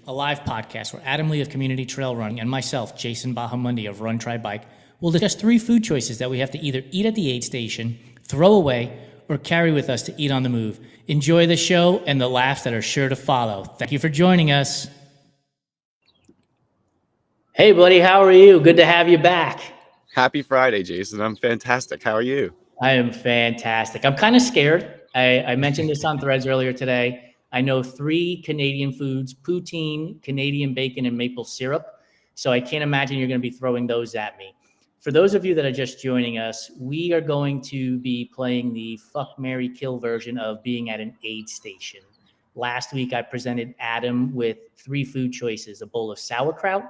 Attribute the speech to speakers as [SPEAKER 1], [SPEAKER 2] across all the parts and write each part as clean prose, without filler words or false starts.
[SPEAKER 1] a live podcast where Adam Lee of Community Trail Running and myself, Jason Bahamundi of Run Try Bike, will discuss 3 food choices that we have to either eat at the aid station, throw away, or carry with us to eat on the move. Enjoy the show and the laughs that are sure to follow. Thank you for joining us. Hey, buddy, how are you? Good to have you back.
[SPEAKER 2] Happy Friday, Jason. I'm fantastic. How are you?
[SPEAKER 1] I am fantastic. I'm kind of scared. I mentioned this on Threads earlier today. I know 3 Canadian foods: poutine, Canadian bacon, and maple syrup. So I can't imagine you're going to be throwing those at me. For those of you that are just joining us, we are going to be playing the Fuck, Marry, Kill version of being at an aid station. Last week, I presented Adam with 3 food choices: a bowl of sauerkraut,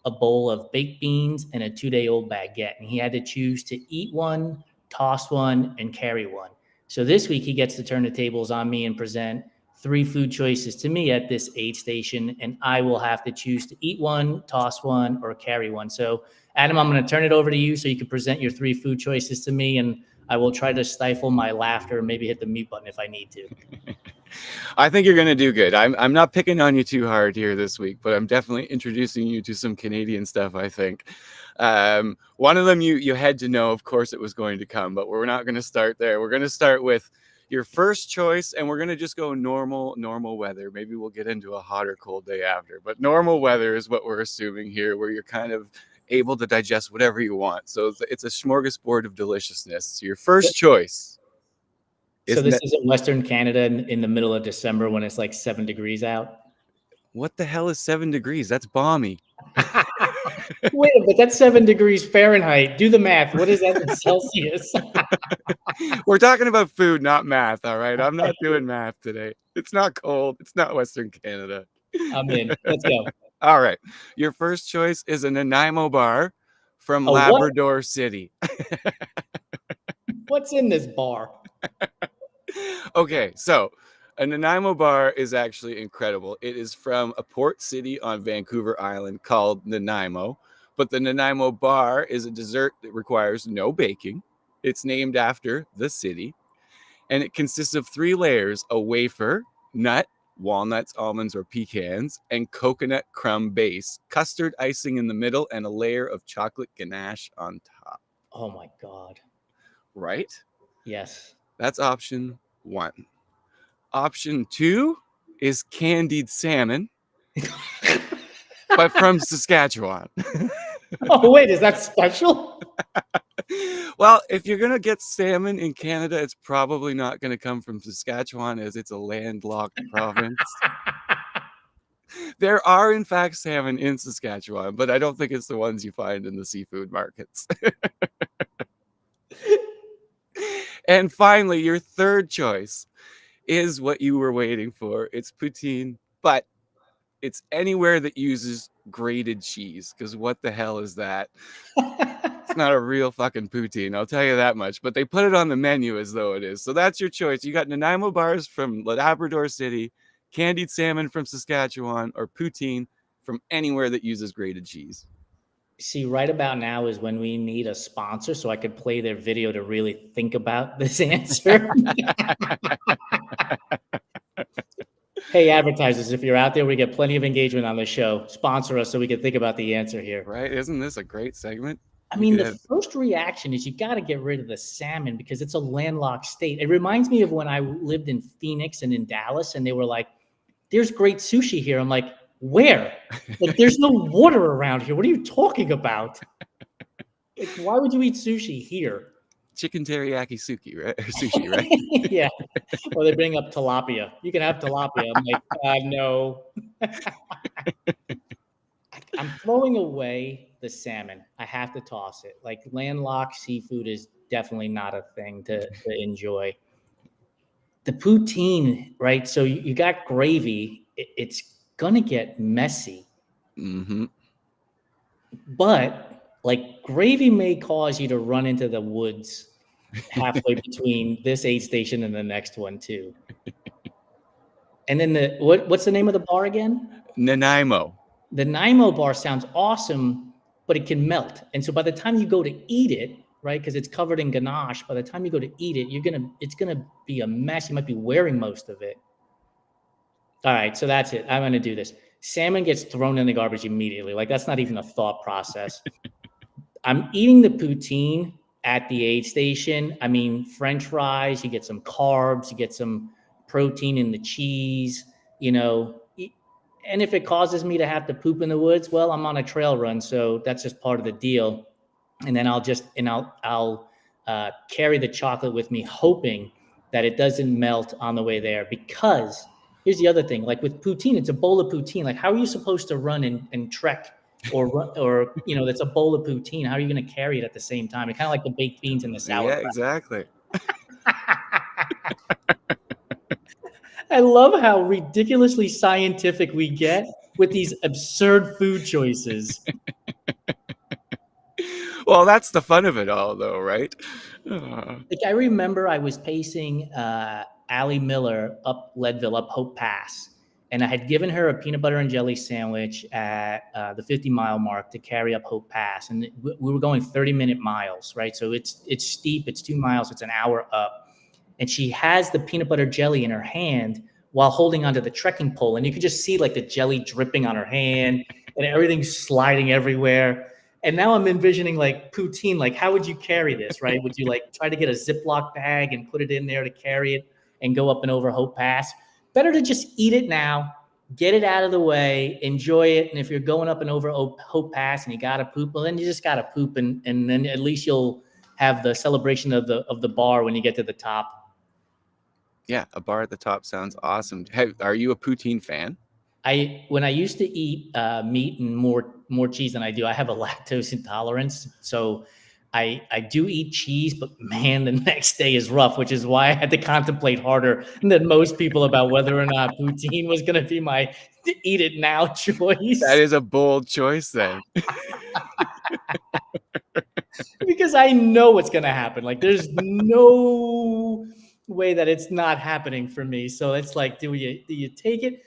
[SPEAKER 1] a bowl of baked beans, and a 2-day-old baguette. And he had to choose to eat one, toss one, and carry one. So this week he gets to turn the tables on me and present 3 food choices to me at this aid station, and I will have to choose to eat one, toss one, or carry one. So Adam, I'm going to turn it over to you so you can present your 3 food choices to me, and I will try to stifle my laughter and maybe hit the mute button if I need to.
[SPEAKER 2] I think you're going to do good. I'm not picking on you too hard here this week, but I'm definitely introducing you to some Canadian stuff, I think. One of them you had to know, of course, it was going to come, but we're not going to start there. We're going to start with your first choice, and we're going to just go normal weather. Maybe we'll get into a hot or cold day after, but normal weather is what we're assuming here, where you're kind of able to digest whatever you want. So it's a smorgasbord of deliciousness. So your first choice.
[SPEAKER 1] So this is in Western Canada in the middle of December when it's like 7 degrees out?
[SPEAKER 2] What the hell is 7 degrees? That's balmy.
[SPEAKER 1] Wait, but that's 7 degrees Fahrenheit. Do the math. What is that in Celsius?
[SPEAKER 2] We're talking about food, not math, all right? I'm not doing math today. It's not cold. It's not Western Canada.
[SPEAKER 1] I'm in. Let's go.
[SPEAKER 2] All right. Your first choice is a Nanaimo bar from Labrador City.
[SPEAKER 1] What's in this bar?
[SPEAKER 2] Okay, so a Nanaimo bar is actually incredible. It is from a port city on Vancouver Island called Nanaimo, but the Nanaimo bar is a dessert that requires no baking. It's named after the city, and it consists of 3 layers: a wafer, nut, walnuts, almonds, or pecans, and coconut crumb base, custard icing in the middle, and a layer of chocolate ganache on top.
[SPEAKER 1] Oh my God.
[SPEAKER 2] Right?
[SPEAKER 1] Yes.
[SPEAKER 2] That's option 1. Option 2 is candied salmon, but from Saskatchewan.
[SPEAKER 1] Oh, wait, is that special?
[SPEAKER 2] Well, if you're going to get salmon in Canada, it's probably not going to come from Saskatchewan, as it's a landlocked province. There are, in fact, salmon in Saskatchewan, but I don't think it's the ones you find in the seafood markets. And finally, your third choice is what you were waiting for. It's poutine, but it's anywhere that uses grated cheese, because what the hell is that? It's not a real fucking poutine, I'll tell you that much, but they put it on the menu as though it is. So that's your choice. You got Nanaimo bars from Labrador City, candied salmon from Saskatchewan, or poutine from anywhere that uses grated cheese.
[SPEAKER 1] See, right about now is when we need a sponsor so I could play their video to really think about this answer. Hey, advertisers, if you're out there, we get plenty of engagement on the show. Sponsor us so we can think about the answer here.
[SPEAKER 2] Right? Isn't this a great segment?
[SPEAKER 1] I mean, the first reaction is you got to get rid of the salmon because it's a landlocked state. It reminds me of when I lived in Phoenix and in Dallas, and they were like, there's great sushi here. I'm like, where? Like, there's no water around here. What are you talking about? Like, why would you eat sushi here?
[SPEAKER 2] Chicken teriyaki sushi, right? Sushi, right?
[SPEAKER 1] Yeah. Or they bring up tilapia. You can have tilapia. I'm like, no. I'm throwing away the salmon. I have to toss it. Like, landlocked seafood is definitely not a thing to enjoy. The poutine, right? So you got gravy. It's gonna get messy.
[SPEAKER 2] Mm-hmm.
[SPEAKER 1] But like, gravy may cause you to run into the woods halfway between this aid station and the next one too. And then what's the name of the bar again?
[SPEAKER 2] Nanaimo.
[SPEAKER 1] The Nanaimo bar sounds awesome, but it can melt. And so by the time you go to eat it, right, because it's covered in ganache, by the time you go to eat it, it's gonna be a mess. You might be wearing most of it. All right, so that's it. I'm gonna do this. salmon gets thrown in the garbage immediately. Like that's not even a thought process. I'm eating the poutine at the aid station. I mean, French fries, you get some carbs, you get some protein in the cheese, you know. And if it causes me to have to poop in the woods, well, I'm on a trail run, so that's just part of the deal. And then I'll carry the chocolate with me, hoping that it doesn't melt on the way there. Because here's the other thing: like with poutine, it's a bowl of poutine. Like, how are you supposed to run and trek or that's a bowl of poutine? How are you going to carry it at the same time? It's kind of like the baked beans and the
[SPEAKER 2] Yeah,
[SPEAKER 1] sauerkraut.
[SPEAKER 2] exactly.
[SPEAKER 1] I love how ridiculously scientific we get with these absurd food choices.
[SPEAKER 2] Well, that's the fun of it all, though, right?
[SPEAKER 1] Like I remember I was pacing Allie Miller up Leadville, up Hope Pass, and I had given her a peanut butter and jelly sandwich at the 50-mile mark to carry up Hope Pass, and we were going 30-minute miles, right? So it's steep, it's 2 miles, it's an hour up, and she has the peanut butter jelly in her hand while holding onto the trekking pole, and you could just see like the jelly dripping on her hand, and everything's sliding everywhere. And now I'm envisioning like poutine. Like, how would you carry this, right? Would you like try to get a Ziploc bag and put it in there to carry it and go up and over Hope Pass? Better to just eat it now, get it out of the way, enjoy it. And if you're going up and over Hope Pass and you got to poop, well, then you just got to poop. And then at least you'll have the celebration of the bar when you get to the top.
[SPEAKER 2] Yeah, a bar at the top sounds awesome. Are you a poutine fan?
[SPEAKER 1] When I used to eat meat and more cheese than I do, I have a lactose intolerance. So I do eat cheese, but man, the next day is rough, which is why I had to contemplate harder than most people about whether or not poutine was going to be my eat it now choice.
[SPEAKER 2] That is a bold choice then.
[SPEAKER 1] Because I know what's going to happen. Like there's no way that it's not happening for me. So it's like, do you take it?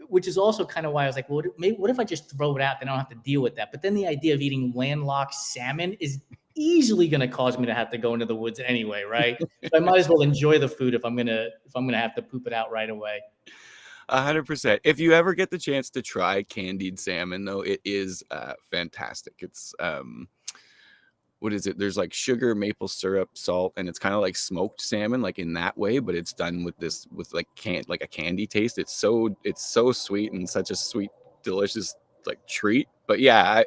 [SPEAKER 1] Which is also kind of why I was like, well, what if I just throw it out? Then I don't have to deal with that. But then the idea of eating landlocked salmon is easily going to cause me to have to go into the woods anyway, right? So I might as well enjoy the food if I'm gonna have to poop it out right away.
[SPEAKER 2] 100%. If you ever get the chance to try candied salmon, though, it is fantastic. It's what is it? There's like sugar, maple syrup, salt, and it's kind of like smoked salmon, like in that way, but it's done with like a candy taste. It's so sweet and such a sweet, delicious like treat. But yeah,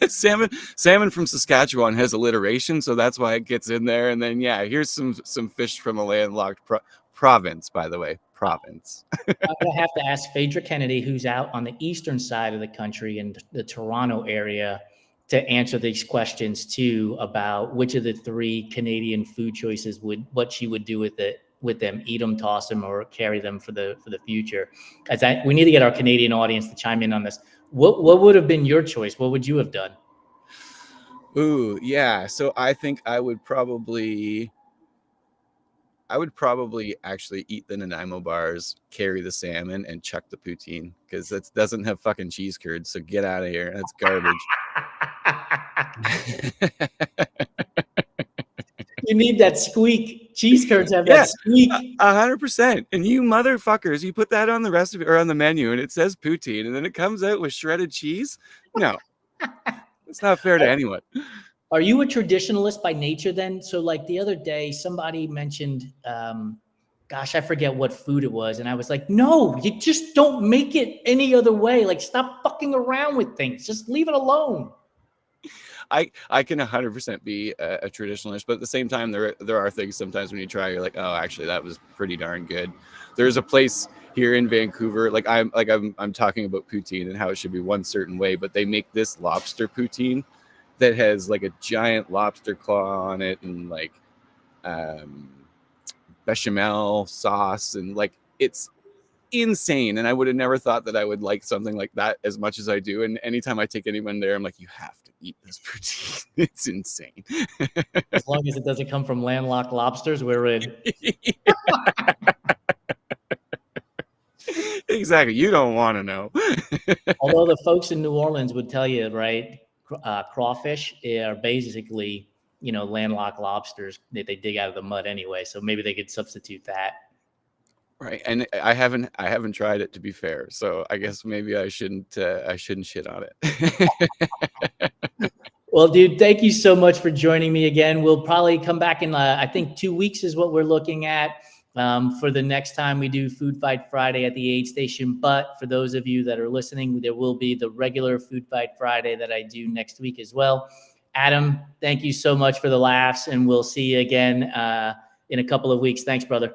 [SPEAKER 2] salmon from Saskatchewan has alliteration, so that's why it gets in there. And then yeah, here's some fish from a landlocked province, by the way, province.
[SPEAKER 1] I'm gonna have to ask Phaedra Kennedy, who's out on the eastern side of the country in the Toronto area, to answer these questions too, about which of the 3 Canadian food choices what she would do with them, eat them, toss them, or carry them for the future. We need to get our Canadian audience to chime in on this. What would have been your choice? What would you have done?
[SPEAKER 2] Ooh, yeah. So I think I would probably actually eat the Nanaimo bars, carry the salmon, and chuck the poutine, because it doesn't have fucking cheese curds. So get out of here. That's garbage.
[SPEAKER 1] You need that squeak. Cheese curds have that squeak.
[SPEAKER 2] 100%. And you motherfuckers, you put that on the recipe or on the menu and it says poutine and then it comes out with shredded cheese. No, it's not fair to anyone.
[SPEAKER 1] Are you a traditionalist by nature then? So like the other day, somebody mentioned, gosh, I forget what food it was. And I was like, no, you just don't make it any other way. Like, stop fucking around with things. Just leave it alone.
[SPEAKER 2] I can 100% be a traditionalist, but at the same time, there are things sometimes when you try, you're like, oh, actually, that was pretty darn good. There's a place here in Vancouver, I'm talking about poutine and how it should be one certain way, but they make this lobster poutine that has like a giant lobster claw on it and like bechamel sauce, and like it's insane. And I would have never thought that I would like something like that as much as I do. And anytime I take anyone there, I'm like, you have to eat this poutine. It's insane.
[SPEAKER 1] As long as it doesn't come from landlocked lobsters, we're in.
[SPEAKER 2] Exactly. You don't want to know.
[SPEAKER 1] Although the folks in New Orleans would tell you, right, crawfish are basically, landlocked lobsters that they dig out of the mud anyway. So maybe they could substitute that.
[SPEAKER 2] Right, and I haven't tried it, to be fair, so I guess maybe I shouldn't shit on it.
[SPEAKER 1] Well, dude, thank you so much for joining me again. We'll probably come back in, I think 2 weeks is what we're looking at for the next time we do Food Fight Friday at the aid station. But for those of you that are listening, there will be the regular Food Fight Friday that I do next week as well. Adam, thank you so much for the laughs, and we'll see you again in a couple of weeks. Thanks, brother.